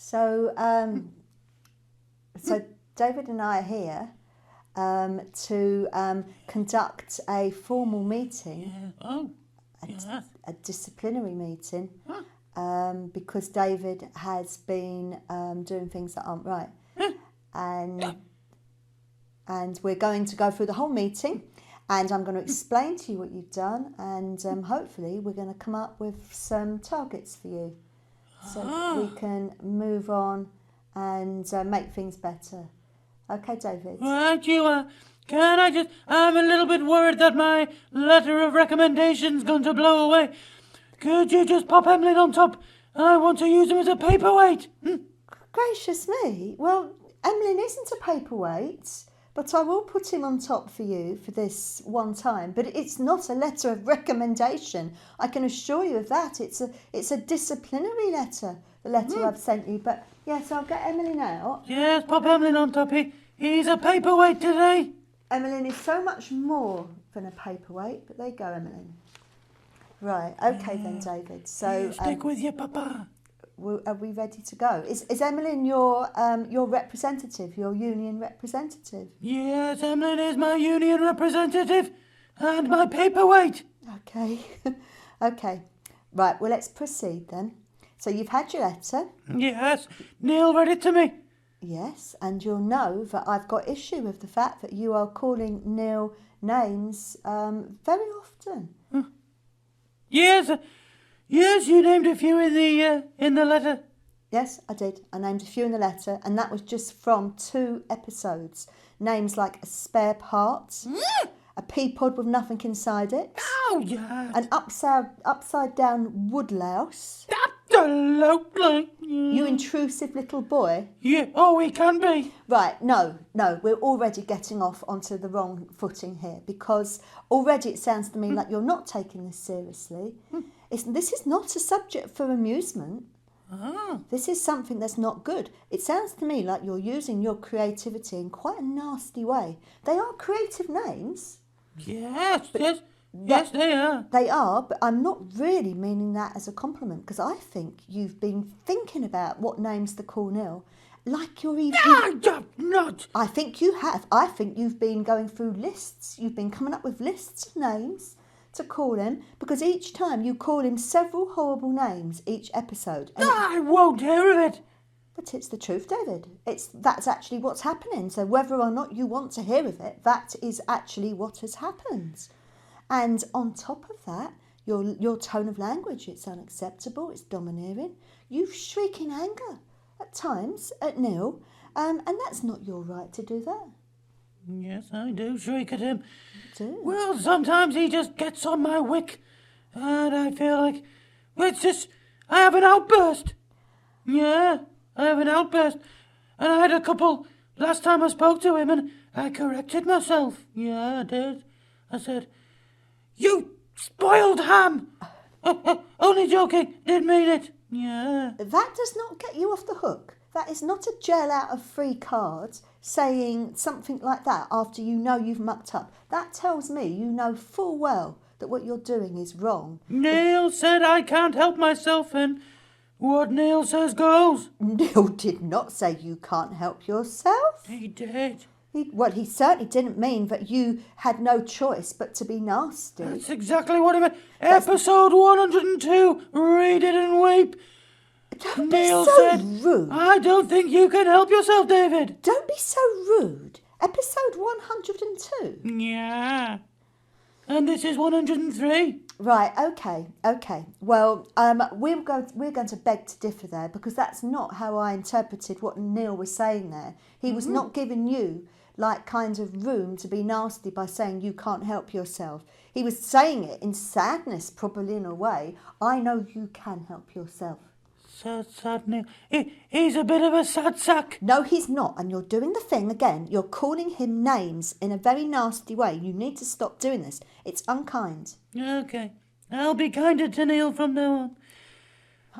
So, so David and I are here to conduct a formal meeting, a disciplinary meeting, because David has been doing things that aren't right, and we're going to go through the whole meeting. And I'm going to explain to you what you've done, and hopefully we're going to come up with some targets for you, so we can move on and make things better. Okay, David? Right, you are. Can I just... I'm a little bit worried that my letter of recommendation's going to blow away. Could you just pop Emlyn on top? I want to use him as a paperweight. Gracious me. Well, Emlyn isn't a paperweight, but I will put him on top for you for this one time. But it's not a letter of recommendation. I can assure you of that. It's a disciplinary letter, the letter I've sent you. But yes, I'll get Emlyn out. Yes, pop Emlyn on top. He's a paperweight today. Emlyn is so much more than a paperweight. But there you go, Emlyn. Right, okay then, David. So stick with your papa. Are we ready to go? Is Emlyn your representative, your union representative? Yes, Emlyn is my union representative and my paperweight. Okay, okay. Right, well, let's proceed then. So you've had your letter. Yes, Neil read it to me. Yes, and you'll know that I've got issue with the fact that you are calling Neil names very often. Yes, you named a few in the letter. Yes, I did. I named a few in the letter, and that was just from 2 episodes. Names like a spare part, a pea pod with nothing inside it, an upside down woodlouse. Absolutely. You intrusive little boy. Yeah. Oh, he can be. Right. No. We're already getting off onto the wrong footing here, because already it sounds to me like you're not taking this seriously. This is not a subject for amusement. This is something that's not good. It sounds to me like you're using your creativity in quite a nasty way. They are creative names. Yes, they are. They are, but I'm not really meaning that as a compliment, because I think you've been thinking about what names to call Neil, like you're even... Not. I think you have. I think you've been going through lists. You've been coming up with lists of names to call him, because each time you call him several horrible names each episode. I won't hear of it. But it's the truth, David. That's actually what's happening. So whether or not you want to hear of it, that is actually what has happened. And on top of that, your tone of language, it's unacceptable, it's domineering. You shriek in anger at times at Neil, and that's not your right to do that. Yes, I do shriek at him. You do? Well, sometimes he just gets on my wick, and I feel like, it's just, I have an outburst. Yeah, I have an outburst. And I had a couple last time I spoke to him, and I corrected myself. Yeah, I did. I said, "You spoiled ham!" Only joking, didn't mean it. Yeah. That does not get you off the hook. That is not a jail out of free card saying something like that after you know you've mucked up. That tells me you know full well that what you're doing is wrong. Neil said I can't help myself, and what Neil says goes. Neil did not say you can't help yourself. He did. He certainly didn't mean that you had no choice but to be nasty. That's exactly what he meant. Episode 102, read it and weep. Don't Neil be so said, rude. I don't think you can help yourself, David. Don't be so rude. Episode 102. Yeah. And this is 103. Right, okay. Well, we're going to beg to differ there, because that's not how I interpreted what Neil was saying there. He was not giving you like kind of room to be nasty by saying you can't help yourself. He was saying it in sadness, probably, in a way. I know you can help yourself. Sad Neil. He's a bit of a sad sack. No, he's not. And you're doing the thing again. You're calling him names in a very nasty way. You need to stop doing this. It's unkind. Okay. I'll be kinder to Neil from now on.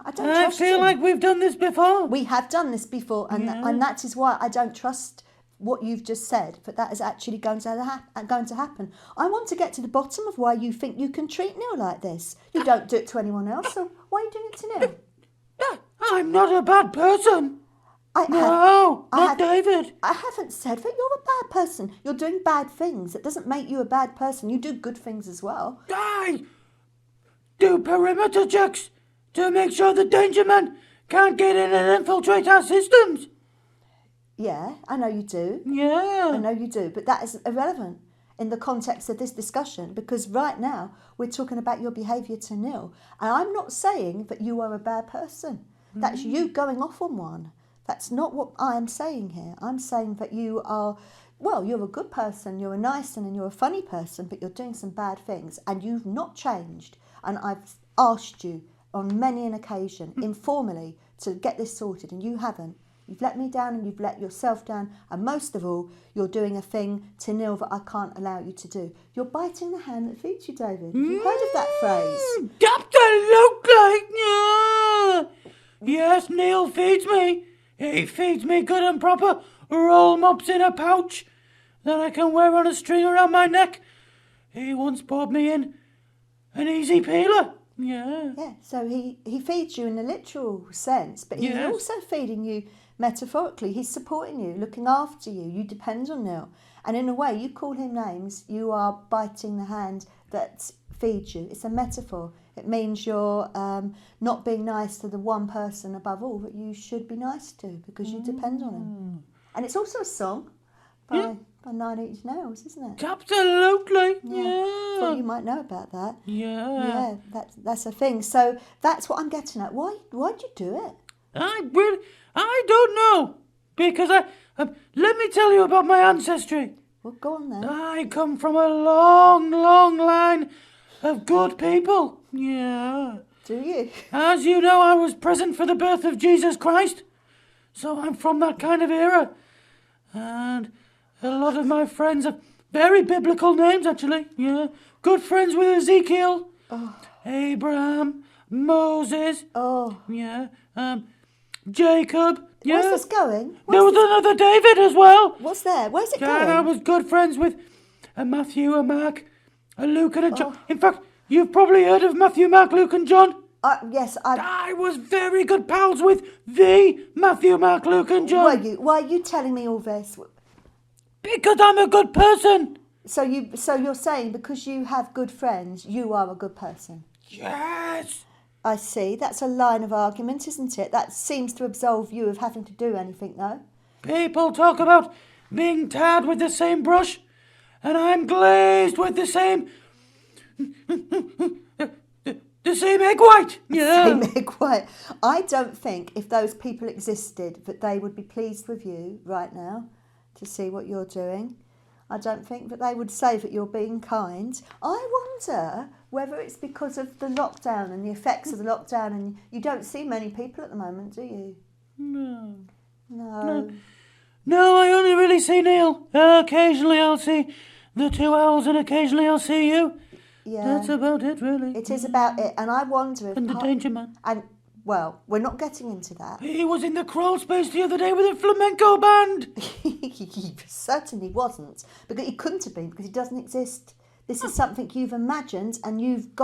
I feel like we've done this before. We have done this before, and that is why I don't trust what you've just said, but that is actually going to happen. I want to get to the bottom of why you think you can treat Neil like this. You don't do it to anyone else, so why are you doing it to Neil? I'm not a bad person. Not David. I haven't said that you're a bad person. You're doing bad things. It doesn't make you a bad person. You do good things as well. I do perimeter checks to make sure the danger man can't get in and infiltrate our systems. Yeah, I know you do. Yeah. I know you do. But that is irrelevant in the context of this discussion, because right now we're talking about your behaviour to Neil. And I'm not saying that you are a bad person. That's you going off on one. That's not what I am saying here. I'm saying that you are, well, you're a good person, you're a nice and you're a funny person, but you're doing some bad things and you've not changed. And I've asked you on many an occasion, informally, to get this sorted, and you haven't. You've let me down and you've let yourself down, and most of all, you're doing a thing to Neil that I can't allow you to do. You're biting the hand that feeds you, David. Have you heard of that phrase? Absolutely. Yeah. Yes, Neil feeds me. He feeds me good and proper roll mops in a pouch that I can wear on a string around my neck. He once bought me in an easy peeler. Yeah. Yeah, so he feeds you in a literal sense, but he's also feeding you metaphorically. He's supporting you, looking after you. You depend on Neil. And in a way, you call him names, you are biting the hand that feeds you. It's a metaphor. It means you're not being nice to the one person above all that you should be nice to, because you depend on him. And it's also a song by 9 Inch Nails, isn't it? Absolutely. Yeah. Thought you might know about that. Yeah. Yeah, that's a thing. So that's what I'm getting at. Why'd you do it? I don't know. Because let me tell you about my ancestry. Well, go on then. I come from a long, long line of good people. Yeah. Do you? As you know, I was present for the birth of Jesus Christ. So I'm from that kind of era. And a lot of my friends have very biblical names, actually. Yeah. Good friends with Ezekiel, Abraham, Moses. Oh. Yeah. Jacob. Yeah. Where's this going? There was another David as well. What's there? Where's it And going? I was good friends with a Matthew, a Mark, a Luke and a John. In fact, you've probably heard of Matthew, Mark, Luke and John. Yes, I was very good pals with the Matthew, Mark, Luke and John. Were you? Why are you telling me all this? Because I'm a good person. So you're saying because you have good friends, you are a good person? Yes. I see. That's a line of argument, isn't it? That seems to absolve you of having to do anything, though. People talk about being tarred with the same brush, and I'm glazed with the same egg white. Yeah. Same egg white. I don't think if those people existed that they would be pleased with you right now to see what you're doing. I don't think that they would say that you're being kind. I wonder whether it's because of the lockdown and the effects of the lockdown, and you don't see many people at the moment, do you? No. No, I only really see Neil. Occasionally I'll see the two owls and occasionally I'll see you. Yeah. That's about it, really. It is about it, and I wonder if... And the Danger Man. And, well, we're not getting into that. He was in the crawl space the other day with a flamenco band. He certainly wasn't, because he couldn't have been, because he doesn't exist. This is something you've imagined, and you've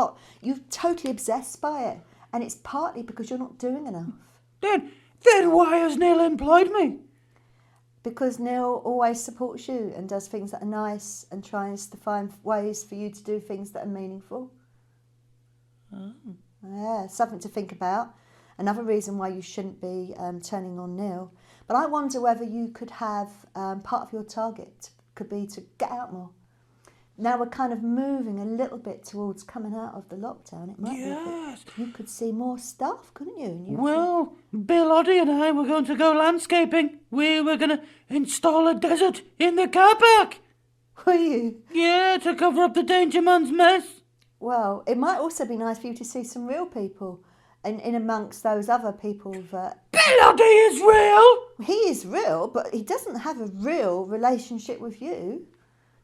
totally obsessed by it, and it's partly because you're not doing enough. Then why has Neil employed me? Because Neil always supports you and does things that are nice and tries to find ways for you to do things that are meaningful. Oh. Yeah, something to think about. Another reason why you shouldn't be turning on Neil. But I wonder whether you could have part of your target could be to get out more. Now we're kind of moving a little bit towards coming out of the lockdown. It might be that you could see more stuff, couldn't you? Well, Bill Oddie and I were going to go landscaping. We were going to install a desert in the car park. Were you? Yeah, to cover up the Danger Man's mess. Well, it might also be nice for you to see some real people in amongst those other people that... Bill Oddie is real! He is real, but he doesn't have a real relationship with you.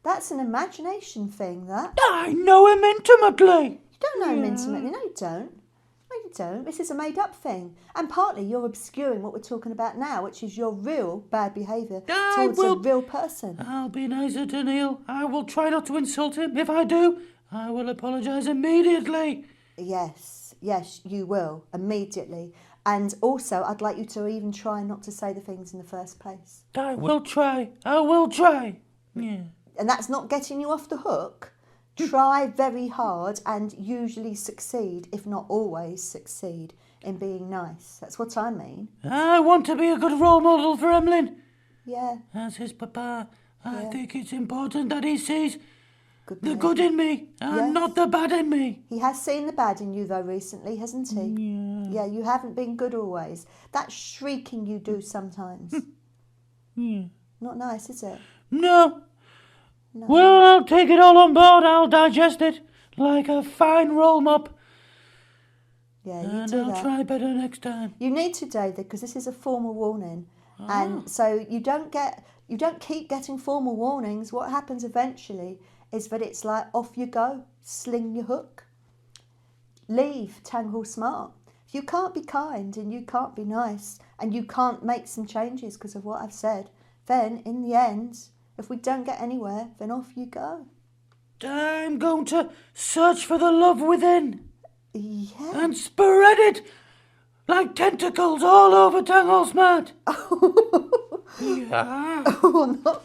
That's an imagination thing, that. I know him intimately. You don't know him intimately. No, you don't. No, you don't. This is a made-up thing. And partly you're obscuring what we're talking about now, which is your real bad behaviour towards a real person. I'll be nicer to Neil. I will try not to insult him. If I do, I will apologise immediately. Yes, you will, immediately. And also, I'd like you to even try not to say the things in the first place. I will try. I will try. Yeah. And that's not getting you off the hook. Try very hard and usually succeed, if not always succeed, in being nice. That's what I mean. I want to be a good role model for Emlyn. Yeah. As his papa, I Yeah. think it's important that he sees Good the man. good in me and Yes. not the bad in me. He has seen the bad in you, though, recently, hasn't he? Yeah. Yeah, you haven't been good always. That shrieking you do sometimes. Yeah. Not nice, is it? No. No. Well, I'll take it all on board. I'll digest it like a fine roll mop. Yeah, you And do I'll that. try better next time. You need to, David, because this is a formal warning. And so you don't keep getting formal warnings. What happens eventually is that it's like off you go, sling your hook. Leave Tangle Smart. If you can't be kind and you can't be nice and you can't make some changes because of what I've said, then in the end, if we don't get anywhere, then off you go. I'm going to search for the love within Yeah. and spread it like tentacles all over Tangle Smart. Yeah. Oh, no.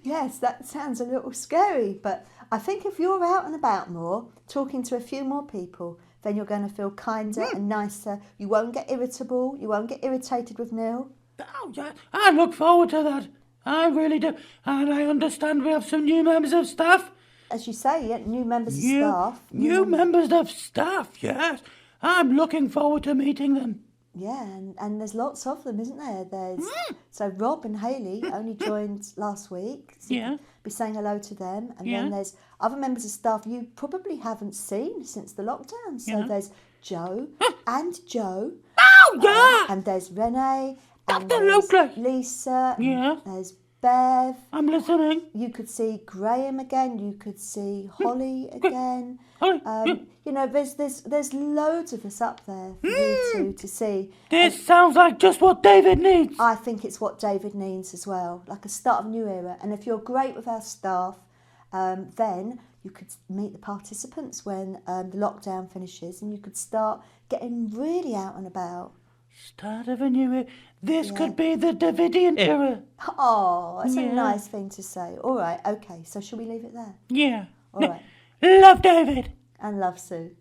Yes, that sounds a little scary, but I think if you're out and about more, talking to a few more people, then you're going to feel kinder and nicer. You won't get irritable. You won't get irritated with Neil. Oh, yeah. I look forward to that. I really do. And I understand we have some new members of staff. As you say, yeah, new members of staff. New members of staff, yes. I'm looking forward to meeting them. Yeah, and there's lots of them, isn't there? There's so Rob and Hayley only joined last week. So you Yeah. can be saying hello to them. And Yeah. then there's other members of staff you probably haven't seen since the lockdown. So Yeah. there's Joe and Joe. Oh, yeah. And there's Renee. And Absolutely. there's Lisa. And Yeah. there's Bev. I'm listening. You could see Graham again. You could see Holly again. Holly, You know, there's loads of us up there for you to see. This sounds like just what David needs. I think it's what David needs as well, like a start of a new era. And if you're great with our staff, then you could meet the participants when the lockdown finishes, and you could start getting really out and about. Start of a new era. This could be the Davidian era. Oh, that's a Yeah. nice thing to say. All right, okay. So shall we leave it there? Yeah. All right. Love David. And love Sue.